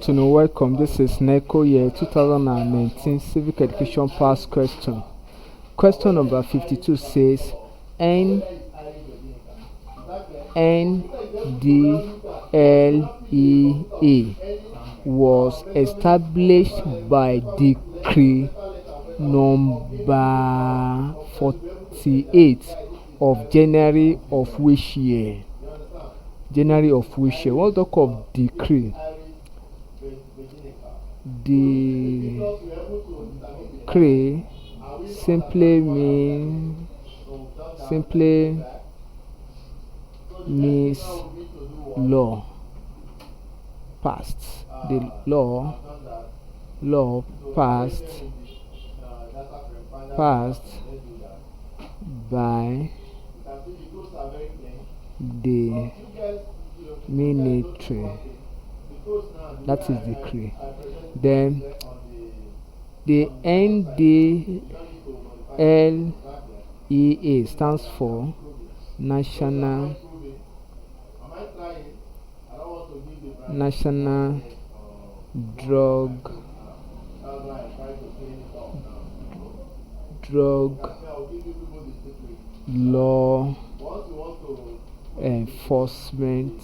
afternoon, welcome. This is Neco year 2019 Civic Education Past question. Question number 52 says Ndlea was established by decree number 48 of January of which year? January of which year? What talk of decree? Decree simply means law passed. The law passed by the military. That is decree. Then the Ndlea stands for National Drug Law Enforcement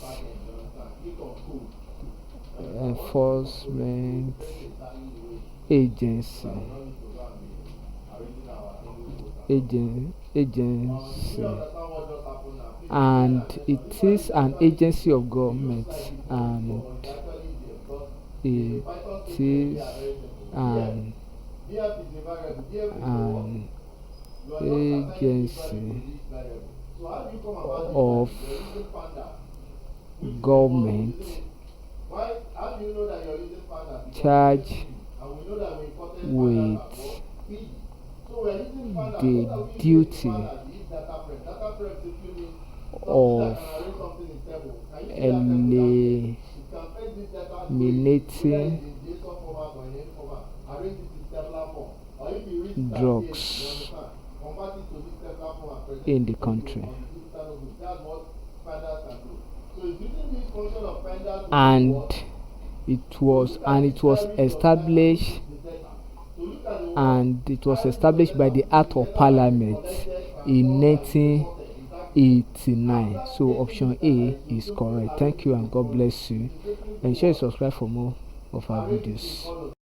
Agency, and it is an agency of government, and it is an agency of government charged with the duty of eliminating drugs in the country, and it was established by the Act of Parliament in 1989. So option A is correct. Thank you and God bless you. And share and subscribe for more of our videos.